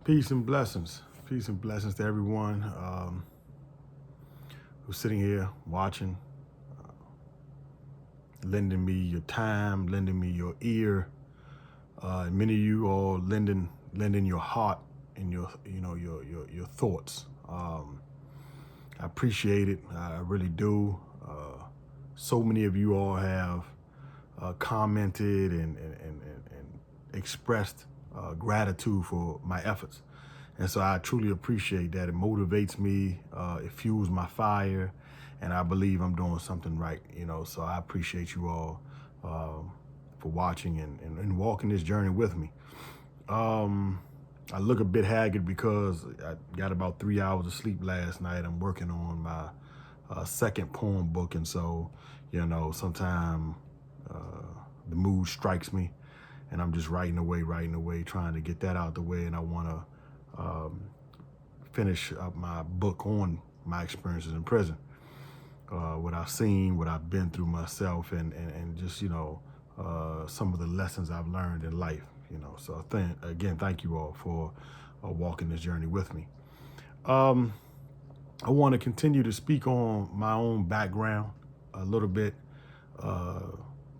Peace and blessings. Peace and blessings to everyone who's sitting here watching, lending me your time, lending me your ear. And many of you all lending your heart and your thoughts. I appreciate it. I really do. So many of you all have commented and expressed gratitude for my efforts. And so I truly appreciate that. It motivates me, it fuels my fire, and I believe I'm doing something right, so I appreciate you all for watching and walking this journey with me. I look a bit haggard because I got about 3 hours of sleep last night. I'm working on my second poem book, and so, sometimes the mood strikes me, and I'm just writing away, trying to get that out the way, and I want to finish up my book on my experiences in prison, what I've seen, what I've been through myself, and just some of the lessons I've learned in life. So again, thank you all for walking this journey with me. I want to continue to speak on my own background a little bit,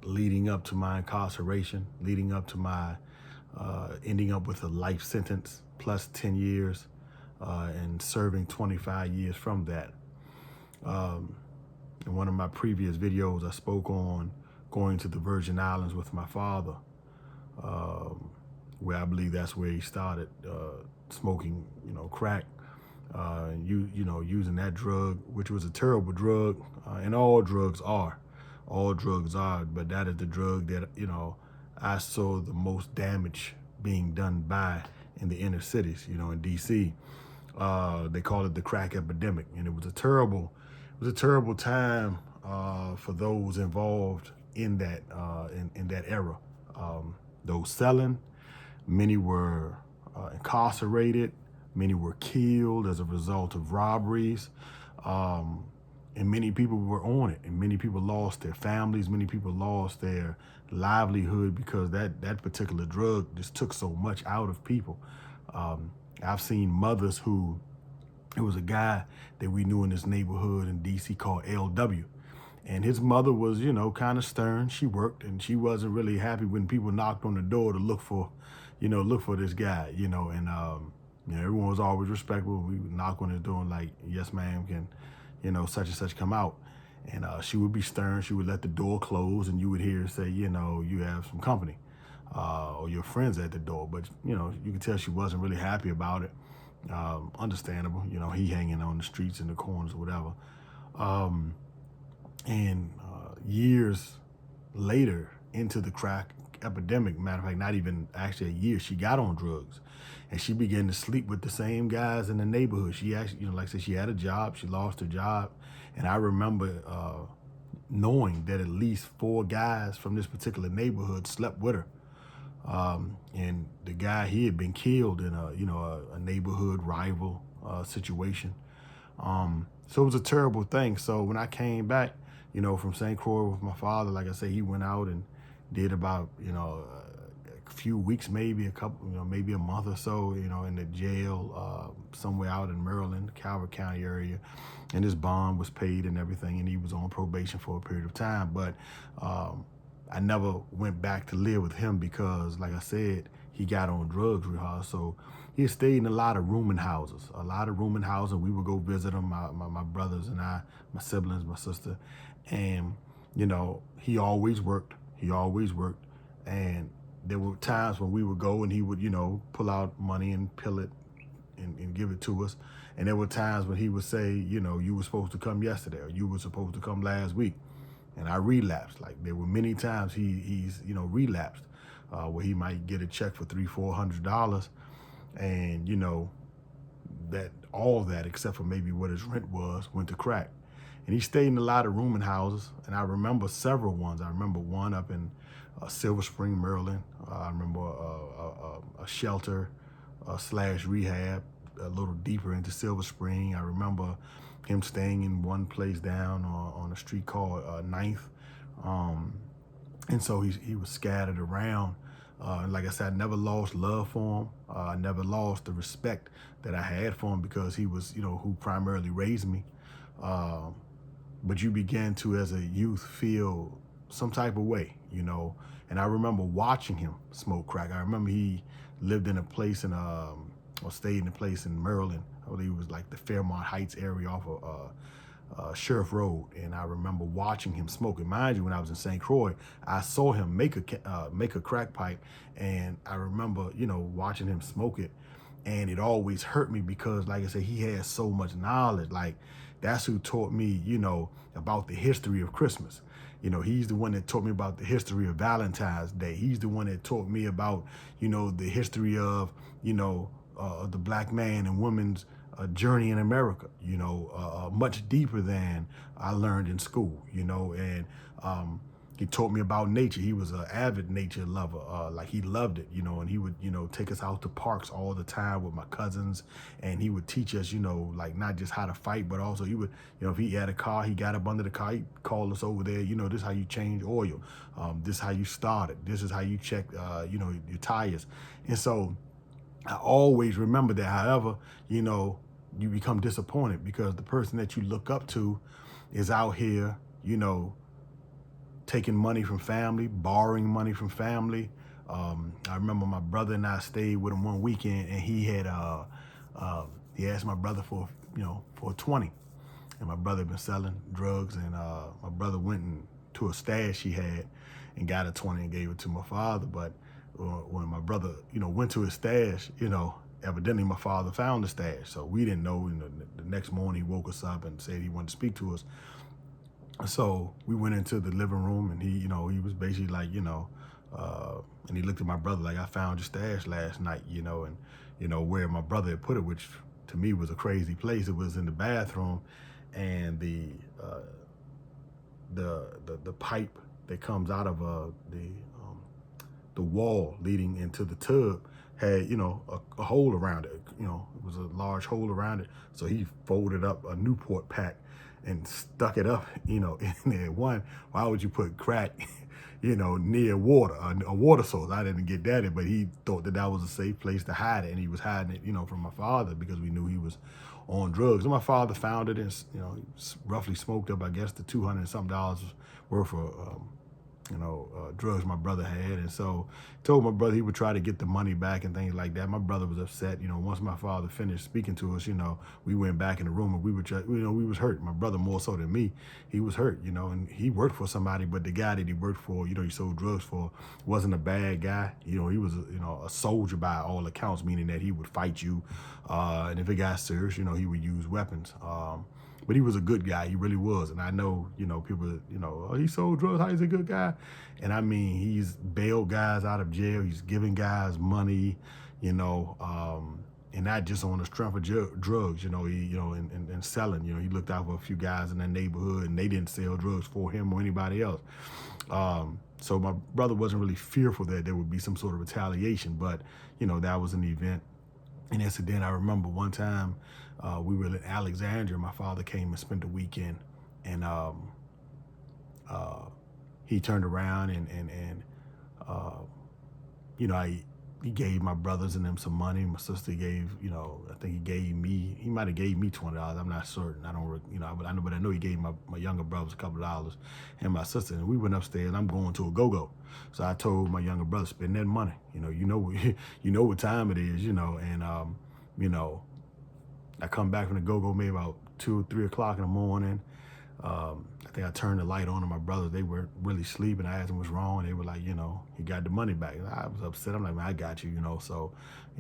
leading up to my incarceration, leading up to my ending up with a life sentence plus 10 years and serving 25 years from that. In one of my previous videos, I spoke on going to the Virgin Islands with my father, where I believe that's where he started smoking, crack, using that drug, which was a terrible drug, and all drugs are, but that is the drug that, I saw the most damage being done by in the inner cities, in DC. They call it the crack epidemic, and it was a terrible time for those involved in that in that era. Those selling, many were incarcerated, many were killed as a result of robberies, and many people were on it, and many people lost their families, many people lost their livelihood because that particular drug just took so much out of people. I've seen mothers who, it was a guy that we knew in this neighborhood in DC called LW. And his mother was, kind of stern. She worked, and she wasn't really happy when people knocked on the door to look for this guy, and everyone was always respectful. We would knock on his door and like, yes, ma'am, can, such and such come out. And she would be stern. She would let the door close, and you would hear her say, you have some company or your friends at the door. But, you could tell she wasn't really happy about it. Understandable, he hanging on the streets in the corners or whatever. And years later into the crack epidemic, matter of fact, not even actually a year, she got on drugs, and she began to sleep with the same guys in the neighborhood. She actually, like I said, she had a job, she lost her job. And I remember knowing that at least 4 guys from this particular neighborhood slept with her. And the guy, he had been killed in a neighborhood rival situation. So it was a terrible thing. So when I came back, from St. Croix with my father, like I said, he went out and did about, a few weeks, maybe a couple, maybe a month or so, in the jail somewhere out in Maryland, Calvert County area. And his bond was paid and everything, and he was on probation for a period of time. But I never went back to live with him because, like I said, he got on drugs real hard. So he stayed in a lot of rooming houses. We would go visit him, my brothers and I, my siblings, my sister. And, he always worked. And there were times when we would go and he would, pull out money and pill it and give it to us. And there were times when he would say, you were supposed to come yesterday, or you were supposed to come last week. And I relapsed. Like, there were many times he's relapsed, where he might get a check for $300-400, and that all that except for maybe what his rent was went to crack. And he stayed in a lot of rooming houses, and I remember several ones. I remember one up in Silver Spring, Maryland. I remember a shelter slash rehab a little deeper into Silver Spring. I remember him staying in one place down on a street called 9th. And so he was scattered around And like I said, I never lost love for him. I never lost the respect that I had for him because he was, who primarily raised me. Um, but you began to, as a youth, feel some type of way, And I remember watching him smoke crack. I remember he lived in a place or stayed in a place in Maryland. I believe it was like the Fairmont Heights area off of Sheriff Road, and I remember watching him smoke it. Mind you, when I was in St. Croix, I saw him make a crack pipe, and I remember, watching him smoke it, and it always hurt me because, like I said, he had so much knowledge. Like that's who taught me, about the history of Christmas. He's the one that taught me about the history of Valentine's Day. He's the one that taught me about, the history of, the black man and woman's journey in America, much deeper than I learned in school, and he taught me about nature. He was an avid nature lover. Like he loved it, and he would, take us out to parks all the time with my cousins, and he would teach us, like not just how to fight, but also he would, if he had a car, he got up under the car, he'd call us over there, this is how you change oil. This is how you start it. This is how you check, your tires. And so I always remember that. However, you become disappointed because the person that you look up to is out here, taking money from family, borrowing money from family. I remember my brother and I stayed with him one weekend, and he asked my brother for a 20, and my brother had been selling drugs, and my brother went to a stash he had and got a 20 and gave it to my father. But when my brother, went to his stash, evidently my father found the stash. So we didn't know. The next morning he woke us up and said he wanted to speak to us. So we went into the living room, and he was basically like, and he looked at my brother like, I found your stash last night, and where my brother had put it, which to me was a crazy place. It was in the bathroom, and the pipe that comes out of the wall leading into the tub had, a hole around it. It was a large hole around it. So he folded up a Newport pack and stuck it up, in there. One, why would you put crack, near water, a water source? I didn't get that, but he thought that was a safe place to hide it, and he was hiding it, from my father because we knew he was on drugs. And my father found it, and roughly smoked up, I guess, the $200 and something worth of drugs my brother had. And so told my brother he would try to get the money back and things like that. My brother was upset. Once my father finished speaking to us, we went back in the room, and we we was hurt. My brother more so than me, he was hurt, and he worked for somebody, but the guy that he worked for, he sold drugs for, wasn't a bad guy. He was, a soldier by all accounts, meaning that he would fight you. And if it got serious, he would use weapons. But he was a good guy. He really was. And I know, people, oh, he sold drugs. How he's a good guy? And I mean, he's bailed guys out of jail. He's giving guys money, and not just on the strength of drugs, and selling. He looked out for a few guys in the neighborhood, and they didn't sell drugs for him or anybody else. So my brother wasn't really fearful that there would be some sort of retaliation, but, that was an event. An incident. I remember one time we were in Alexandria. My father came and spent the weekend, and he turned around and he gave my brothers and them some money. My sister gave, I think he might have gave me $20. I'm not certain. I don't, but I know he gave my younger brothers a couple of dollars, and my sister. And we went upstairs. I'm going to a go-go. So I told my younger brother, spend that money. You know what time it is. And I come back from the go-go maybe about 2 or 3 o'clock in the morning. I think I turned the light on, and my brothers, they weren't really sleeping. I asked them what's wrong, and they were like, he got the money back. And I was upset. I'm like, man, I got you, So,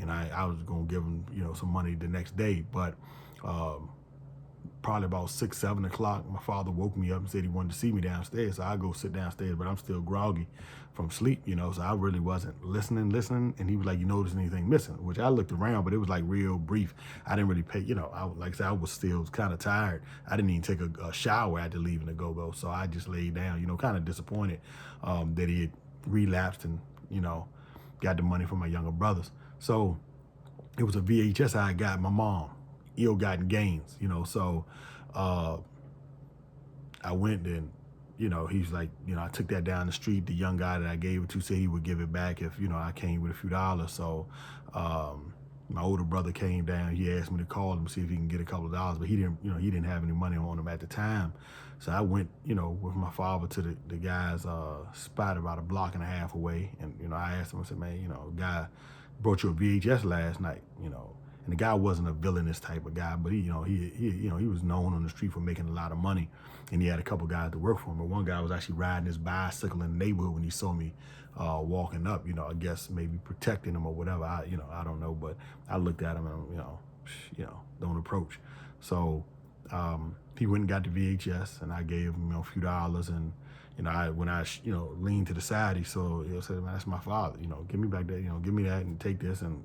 I was going to give him, some money the next day. But probably about 6, 7 o'clock, my father woke me up and said he wanted to see me downstairs. So I go sit downstairs, but I'm still groggy from sleep, so I really wasn't listening. And he was like, you notice anything missing? Which I looked around, but it was like real brief. I didn't really pay, like I said, I was still kind of tired. I didn't even take a shower after leaving the go-go. So I just laid down, kind of disappointed that he had relapsed and, got the money from my younger brothers. So it was a VHS I got my mom, ill-gotten gains, so I went and he's like, I took that down the street. The young guy that I gave it to said he would give it back if, I came with a few dollars. So my older brother came down. He asked me to call him, see if he can get a couple of dollars, but he didn't have any money on him at the time. So I went, with my father to the guy's spot about a block and a half away. And, I asked him, I said, man, guy brought you a VHS last night, and the guy wasn't a villainous type of guy, but he was known on the street for making a lot of money, and he had a couple guys to work for him. But one guy was actually riding his bicycle in the neighborhood when he saw me walking up. I guess maybe protecting him or whatever. I don't know, but I looked at him and don't approach. So he went and got the VHS, and I gave him a few dollars, and when I leaned to the side, he said, man, that's my father. Give me back that. Give me that and take this, and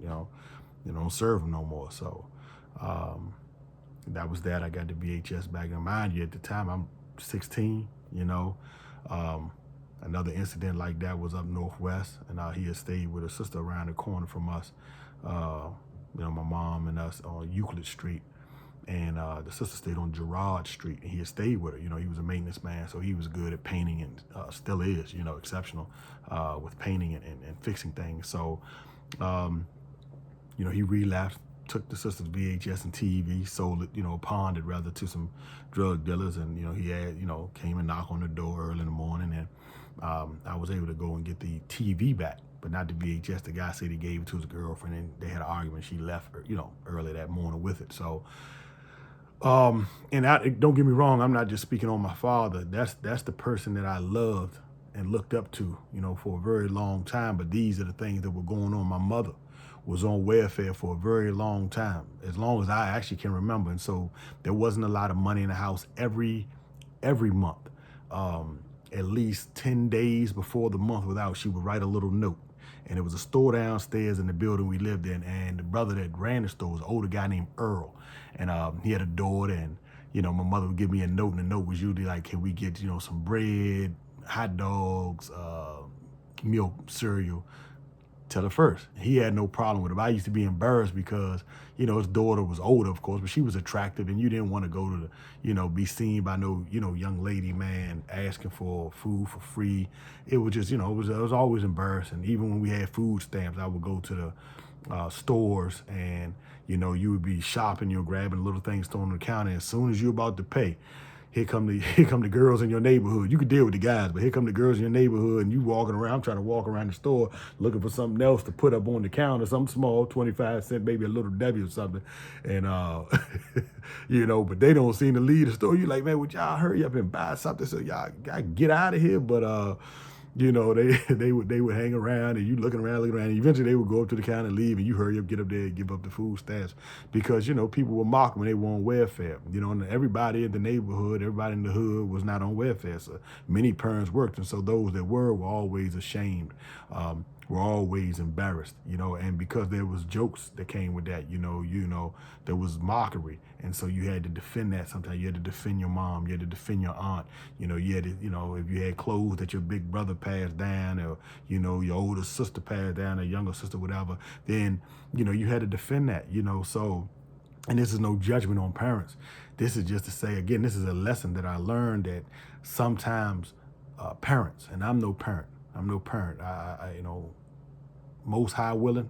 don't serve him no more. So that was that. I got the VHS back. And mind you, at the time I'm 16. Another incident like that was up northwest, and he had stayed with a sister around the corner from us. My mom and us on Euclid Street. And the sister stayed on Girard Street, and he had stayed with her. He was a maintenance man, so he was good at painting, and still is, exceptional with painting and fixing things. So, he relapsed, took the sister's VHS and TV, sold it, pawned it rather to some drug dealers, and he had, came and knocked on the door early in the morning, and I was able to go and get the TV back, but not the VHS. The guy said he gave it to his girlfriend, and they had an argument. She left, early that morning with it. So. And don't get me wrong, I'm not just speaking on my father. That's the person that I loved and looked up to, for a very long time. But these are the things that were going on. My mother was on welfare for a very long time, as long as I actually can remember. And so there wasn't a lot of money in the house every month. At least 10 days before the month was out, she would write a little note. And it was a store downstairs in the building we lived in. And the brother that ran the store was an older guy named Earl. And he had a daughter, and, my mother would give me a note, and the note was usually like, can we get, some bread, hot dogs, milk, cereal. Tell her first. He had no problem with it. I used to be embarrassed because, his daughter was older, of course, but she was attractive, and you didn't want to go to be seen by no, young lady man asking for food for free. It was just, it was always embarrassing. Even when we had food stamps, I would go to the stores, and, you would be shopping, you're grabbing little things thrown on the counter. As soon as you're about to pay, here come the girls in your neighborhood. You could deal with the guys, but here come the girls in your neighborhood, and you walking around. I'm trying to walk around the store looking for something else to put up on the counter, something small, 25 cents, maybe a little Debbie or something. And, but they don't seem to leave the store. You like, man, would y'all hurry up and buy something so y'all gotta get out of here? But, they would hang around, and you looking around, and eventually they would go up to the counter and leave, and you hurry up, get up there, and give up the food stamps, because people were mocking when they were on welfare. And everybody in the neighborhood, everybody in the hood was not on welfare. So many parents worked, and so those that were always ashamed, were always embarrassed, and because there was jokes that came with that, there was mockery, and so you had to defend that. Sometimes you had to defend your mom, you had to defend your aunt, you had to, if you had clothes that your big brother passed down, or your older sister passed down, or younger sister, whatever, then you had to defend that, so. And this is no judgment on parents. This is just to say, again, this is a lesson that I learned, that sometimes parents, and I'm no parent, I most high willing,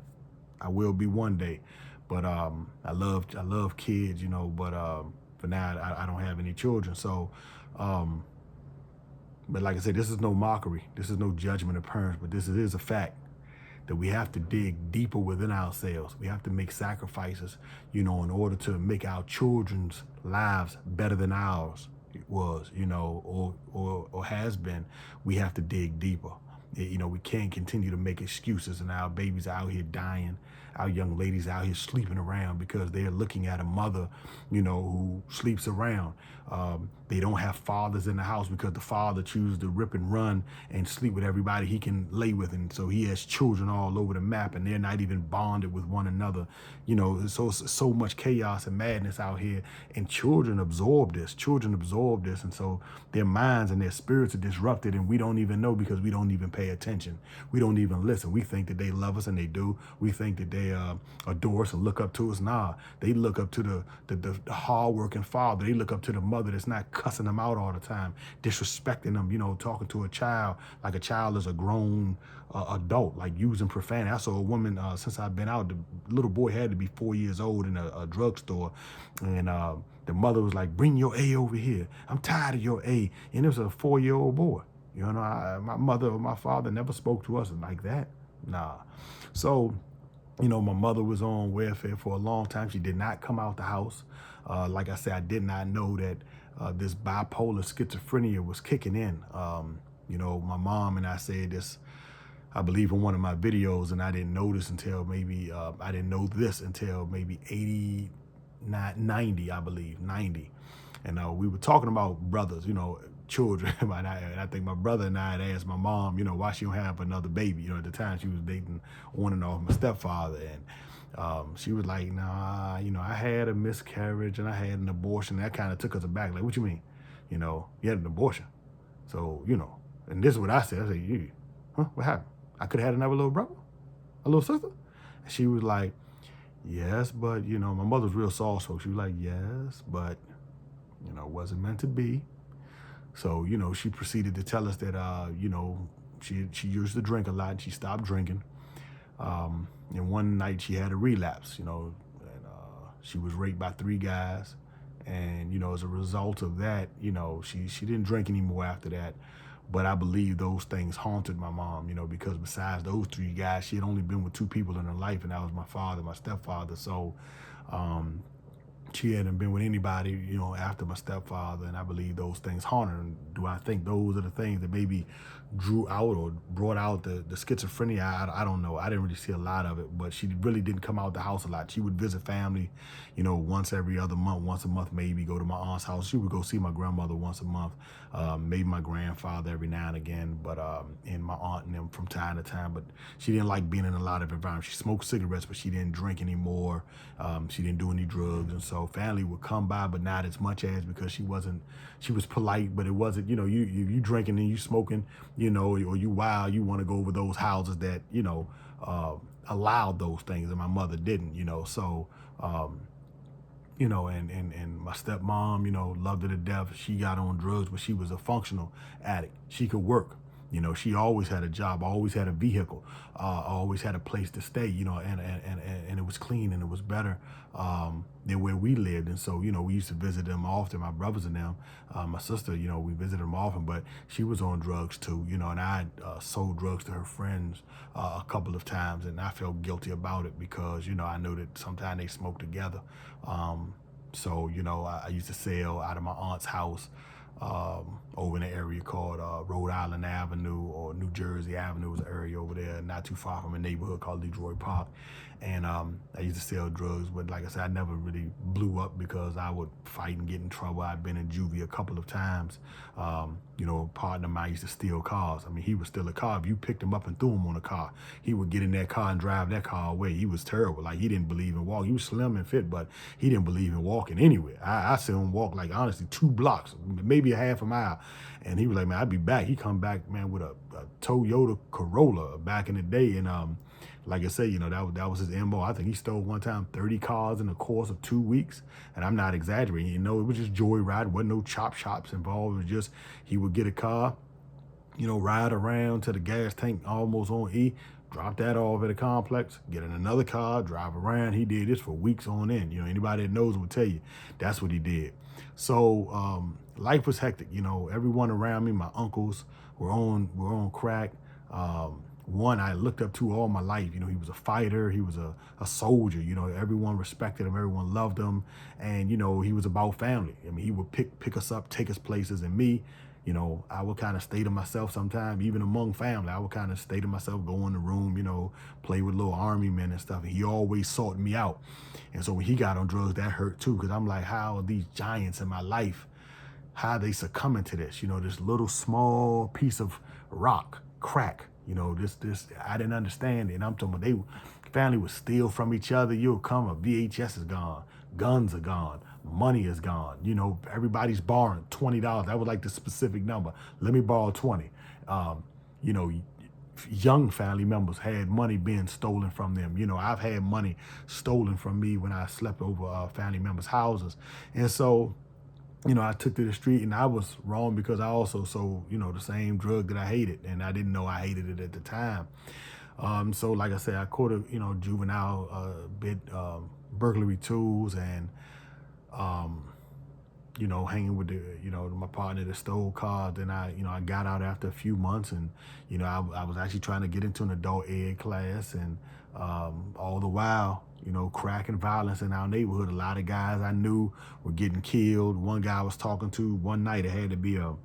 I will be one day. But I love kids, but for now I don't have any children. So, but like I said, this is no mockery. This is no judgment of parents, but this is a fact that we have to dig deeper within ourselves. We have to make sacrifices, in order to make our children's lives better than ours was, or has been. We have to dig deeper. We can't continue to make excuses, and our babies out here dying, our young ladies out here sleeping around because they're looking at a mother, who sleeps around. They don't have fathers in the house because the father chooses to rip and run and sleep with everybody he can lay with. And so he has children all over the map, and they're not even bonded with one another. So much chaos and madness out here, and children absorb this. And so their minds and their spirits are disrupted, and we don't even know because we don't even pay attention. We don't even listen. We think that they love us, and they do. We think that they they adore us and look up to us. Nah, they look up to the hardworking father. They look up to the mother that's not cussing them out all the time, disrespecting them, talking to a child like a child is a grown adult, like using profanity. I saw a woman, since I've been out, the little boy had to be 4 years old in a drugstore, and the mother was like, bring your A over here. I'm tired of your A. And it was a 4-year-old boy. My mother or my father never spoke to us like that. Nah. So, my mother was on welfare for a long time. She did not come out the house. Like I said, I did not know that this bipolar schizophrenia was kicking in. My mom and I said this, I believe, in one of my videos, and I didn't know this until maybe, I didn't know this until maybe 90, I believe, 90. And we were talking about brothers, children. And I think my brother and I had asked my mom, why she don't have another baby. At the time she was dating on and off my stepfather. And she was like, nah, I had a miscarriage and I had an abortion. That kind of took us aback. Like, what you mean? You had an abortion. So, and this is what I said. I said, huh? What happened? I could have had another little brother, a little sister. And she was like, yes, but, my mother's real soft, so she was like, yes, but, wasn't meant to be. So, she proceeded to tell us that, she used to drink a lot and she stopped drinking. And one night she had a relapse, and she was raped by 3 guys. And, as a result of that, she didn't drink anymore after that. But I believe those things haunted my mom, because besides those 3 guys, she had only been with 2 people in her life, and that was my father, my stepfather. So she hadn't been with anybody, after my stepfather, and I believe those things haunted her. And do I think those are the things that maybe drew out or brought out the schizophrenia? I don't know. I didn't really see a lot of it, but she really didn't come out the house a lot. She would visit family, once every other month, once a month maybe, go to my aunt's house. She would go see my grandmother once a month, maybe my grandfather every now and again, but and my aunt and them from time to time. But she didn't like being in a lot of environments. She smoked cigarettes, but she didn't drink anymore. She didn't do any drugs, and so family would come by, but not as much as, because she was polite, but it wasn't, you drinking and you smoking, or you wild, you want to go over those houses that, allowed those things, and my mother didn't, so, and my stepmom, loved her to death. She got on drugs, but she was a functional addict. She could work. She always had a job, always had a vehicle, always had a place to stay, and it was clean and it was better than where we lived. And so, we used to visit them often, my brothers and them, my sister, we visited them often, but she was on drugs too, and I sold drugs to her friends a couple of times, and I felt guilty about it because, I know that sometimes they smoked together. So, I used to sell out of my aunt's house, over in an area called Rhode Island Avenue, or New Jersey Avenue was an area over there, not too far from a neighborhood called Detroit Park. And I used to sell drugs, but like I said, I never really blew up because I would fight and get in trouble. I'd been in juvie a couple of times. A partner of mine used to steal cars. I mean, he would steal a car. If you picked him up and threw him on a car, he would get in that car and drive that car away. He was terrible. Like, he didn't believe in walking. He was slim and fit, but he didn't believe in walking anywhere. I saw him walk, like, honestly, 2 blocks, maybe a half a mile. And he was like, man, I'd be back. He come back, man, with a Toyota Corolla back in the day. And like I say, that was his MO. I think he stole one time 30 cars in the course of 2 weeks. And I'm not exaggerating. It was just joyride. Wasn't no chop shops involved. It was just, he would get a car, ride around to the gas tank almost on E, drop that off at a complex, get in another car, drive around. He did this for weeks on end. Anybody that knows will tell you that's what he did. So life was hectic. Everyone around me, my uncles were on crack. One I looked up to all my life. He was a fighter. He was a soldier. Everyone respected him. Everyone loved him. And, he was about family. I mean, he would pick us up, take us places. And me, I would kind of stay to myself sometimes, even among family. I would kind of stay to myself, go in the room, play with little army men and stuff. And he always sought me out. And so when he got on drugs, that hurt too, because I'm like, how are these giants in my life, how are they succumbing to this? This little small piece of rock, crack. This I didn't understand it. And I'm talking about family would steal from each other. You'll come, a VHS is gone, guns are gone, money is gone. Everybody's borrowing $20. That was like the specific number. Let me borrow 20. young family members had money being stolen from them. I've had money stolen from me when I slept over family members' houses. And so, I took to the street, and I was wrong because I also sold, the same drug that I hated, and I didn't know I hated it at the time. So like I said, I caught a, juvenile bit burglary tools, and um, hanging with the, my partner that stole cars. Then I got out after a few months, and, I was actually trying to get into an adult ed class, and all the while, crack and violence in our neighborhood. A lot of guys I knew were getting killed. One guy I was talking to one night, it had to be a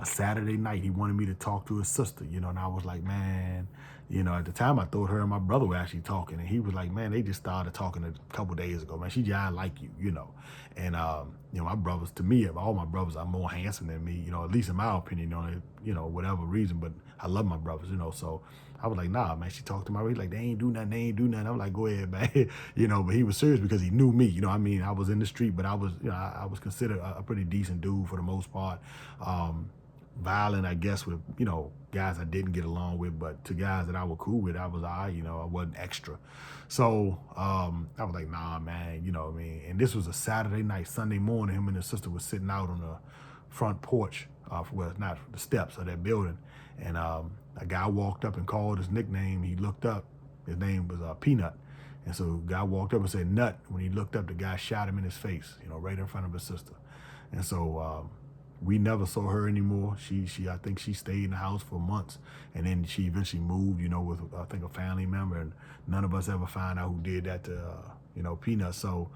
Saturday night. He wanted me to talk to his sister, and I was like, man, at the time I thought her and my brother were actually talking, and he was like, man, they just started talking a couple days ago, man. She just like you. And my brothers, to me, all my brothers are more handsome than me, at least in my opinion, whatever reason, but I love my brothers, so I was like, nah, man, she talked to my, he's like, they ain't do nothing. I'm like, go ahead, man. But he was serious because he knew me, I was in the street, but I was, I was considered a pretty decent dude for the most part. Violent, I guess, with, guys I didn't get along with, but to guys that I was cool with, I was I wasn't extra. So I was like, nah, man, what I mean? And this was a Saturday night. Sunday morning, him and his sister was sitting out on the front porch, well, not the steps of that building. And a guy walked up and called his nickname. He looked up, his name was Peanut. And so the guy walked up and said nut. When he looked up, the guy shot him in his face, right in front of his sister. And so we never saw her anymore. She I think she stayed in the house for months, and then she eventually moved, with I think a family member, and none of us ever found out who did that to Peanut. So,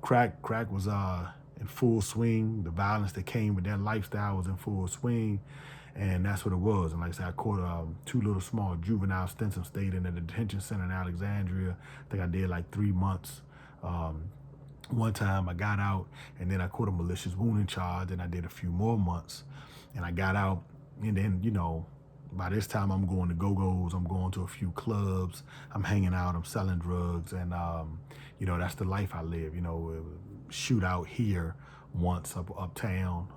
crack was in full swing. The violence that came with that lifestyle was in full swing, and that's what it was. And like I said, I caught 2 little small juvenile stints. And stayed in a detention center in Alexandria. I think I did like 3 months. One time I got out, and then I caught a malicious wounding charge, and I did a few more months, and I got out, and then, by this time I'm going to go-go's, I'm going to a few clubs, I'm hanging out, I'm selling drugs, and, that's the life I live, shoot out here once uptown,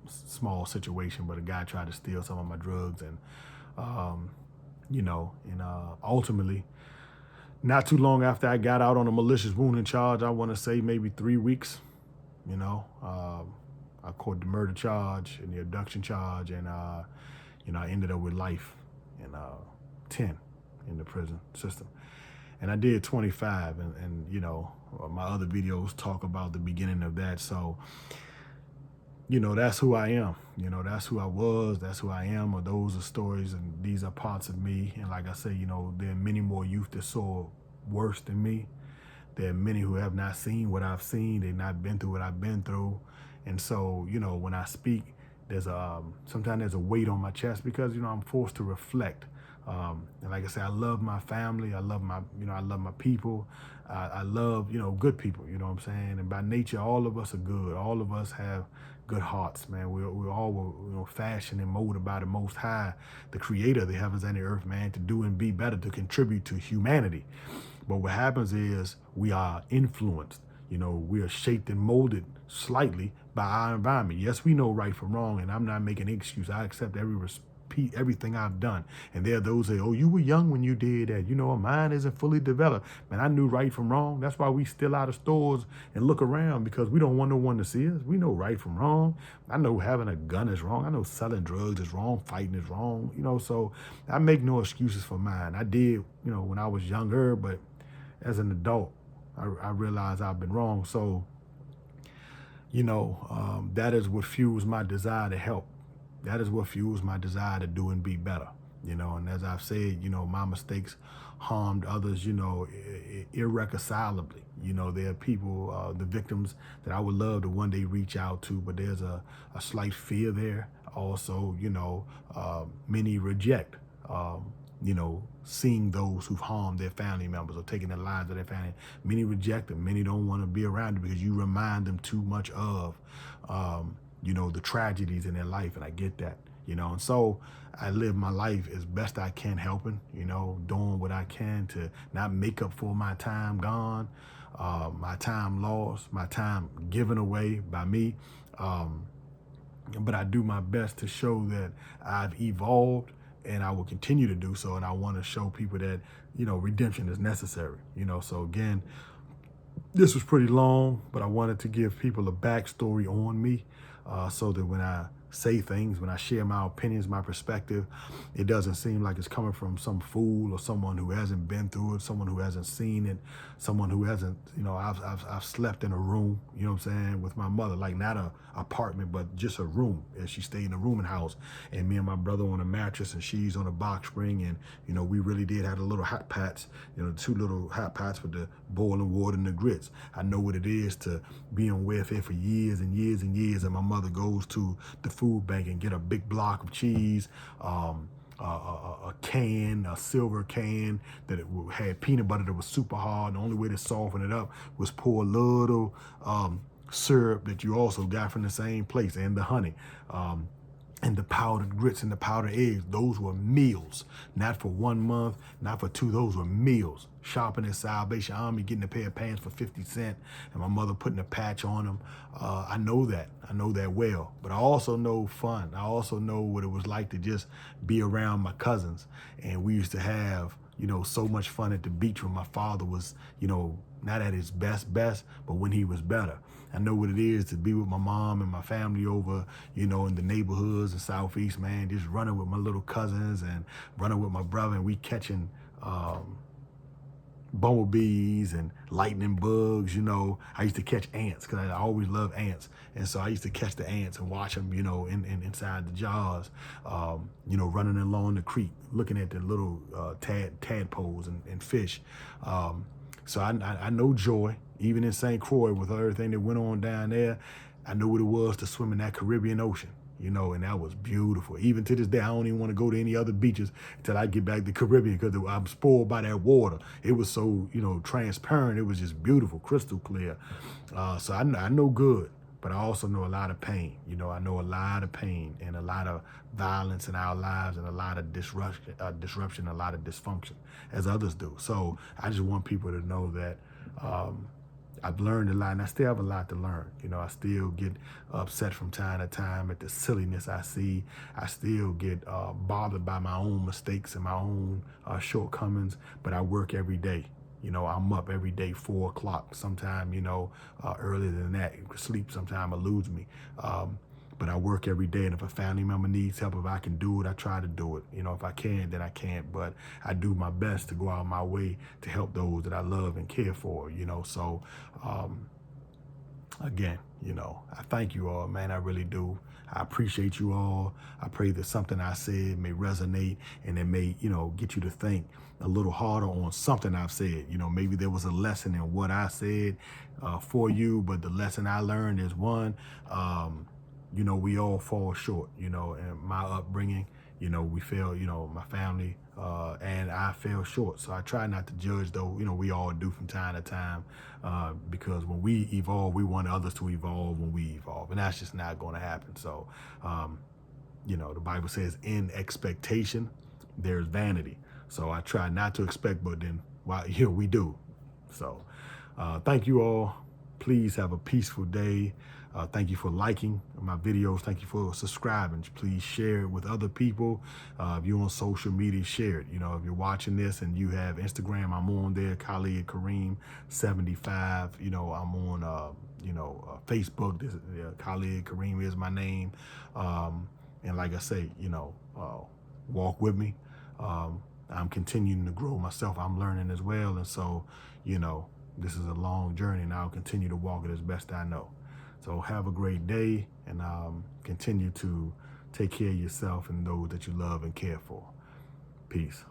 small situation, but a guy tried to steal some of my drugs, and, ultimately, not too long after I got out on a malicious wounding charge, I want to say maybe 3 weeks, I caught the murder charge and the abduction charge, and, I ended up with life and 10 in the prison system. And I did 25, and my other videos talk about the beginning of that. So, that's who I am. That's who I was. That's who I am. Or those are stories, and these are parts of me. And like I say, there are many more youth that saw worse than me. There are many who have not seen what I've seen. They've not been through what I've been through. And so, when I speak, sometimes there's a weight on my chest because, I'm forced to reflect. And like I say, I love my family. I love I love my people. I love, good people, what I'm saying? And by nature, all of us are good. All of us have good hearts, man. We're all, fashioned and molded by the Most High, the creator of the heavens and the earth, man, to do and be better, to contribute to humanity. But what happens is we are influenced. We are shaped and molded slightly by our environment. Yes, we know right from wrong, and I'm not making an excuse. I accept everything I've done. And there are those that, oh, you were young when you did that. Our mind isn't fully developed. Man, I knew right from wrong. That's why we still out of stores and look around, because we don't want no one to see us. We know right from wrong. I know having a gun is wrong. I know selling drugs is wrong. Fighting is wrong. So I make no excuses for mine. I did, when I was younger, but as an adult, I realized I've been wrong. So, that is what fuels my desire to help. That is what fuels my desire to do and be better, and as I've said, my mistakes harmed others, irreconcilably. There are people, the victims that I would love to one day reach out to, but there's a slight fear there. Also, many reject, seeing those who've harmed their family members or taken the lives of their family. Many reject them. Many don't want to be around you because you remind them too much of, the tragedies in their life. And I get that, and so I live my life as best I can, helping, doing what I can to not make up for my time gone, my time lost, my time given away by me. But I do my best to show that I've evolved and I will continue to do so. And I want to show people that, redemption is necessary, So again, this was pretty long, but I wanted to give people a backstory on me, so that when I say things, when I share my opinions, my perspective, it doesn't seem like it's coming from some fool or someone who hasn't been through it, someone who hasn't seen it, someone who hasn't, I've slept in a room, what I'm saying, with my mother, like not a apartment, but just a room. And she stayed in a rooming house, and me and my brother on a mattress, and she's on a box spring, and we really did have a little hot pots, two little hot pots with the boiling water and the grits. I know what it is to be on welfare for years and years and years, and my mother goes to the food bank and get a big block of cheese, a silver can that had peanut butter that was super hard. And the only way to soften it up was pour a little syrup that you also got from the same place, and the honey. And the powdered grits and the powdered eggs, those were meals. Not for 1 month, not for 2, those were meals. Shopping at Salvation Army, getting a pair of pants for 50 cents, and my mother putting a patch on them. I know that well. But I also know fun. I also know what it was like to just be around my cousins. And we used to have, so much fun at the beach when my father was, not at his best, but when he was better. I know what it is to be with my mom and my family over, in the neighborhoods in Southeast, man, just running with my little cousins and running with my brother, and we catching bumblebees and lightning bugs. I used to catch ants because I always loved ants. And so I used to catch the ants and watch them, inside the jars, running along the creek, looking at the little tadpoles and fish. So I know joy, even in St. Croix with everything that went on down there. I know what it was to swim in that Caribbean Ocean, and that was beautiful. Even to this day, I don't even want to go to any other beaches until I get back to the Caribbean because I'm spoiled by that water. It was so, transparent. It was just beautiful, crystal clear. So I know good, but I also know a lot of pain. I know a lot of pain and a lot of violence in our lives and a lot of disruption, a lot of dysfunction, as others do. So I just want people to know that I've learned a lot, and I still have a lot to learn. I still get upset from time to time at the silliness I see. I still get bothered by my own mistakes and my own shortcomings, but I work every day. I'm up every day, 4 o'clock, sometime, earlier than that. Sleep sometime eludes me. But I work every day, and if a family member needs help, if I can do it, I try to do it. If I can, then I can't. But I do my best to go out of my way to help those that I love and care for, So, again, I thank you all, man. I really do. I appreciate you all. I pray that something I said may resonate, and it may, get you to think a little harder on something I've said. Maybe there was a lesson in what I said for you, but the lesson I learned is one, we all fall short, in my upbringing, we fail, my family, and I fell short. So I try not to judge, though, we all do from time to time, because when we evolve, we want others to evolve when we evolve, and that's just not going to happen. So, the Bible says in expectation, there's vanity. So I try not to expect, but then, we do. So thank you all. Please have a peaceful day. Thank you for liking my videos. Thank you for subscribing. Please share it with other people. If you're on social media, share it. If you're watching this and you have Instagram, I'm on there, Khalid Kareem 75. I'm on, Facebook. Khalid Kareem is my name. And like I say, walk with me. I'm continuing to grow myself. I'm learning as well. And so, this is a long journey, and I'll continue to walk it as best I know. So have a great day, and continue to take care of yourself and those that you love and care for. Peace.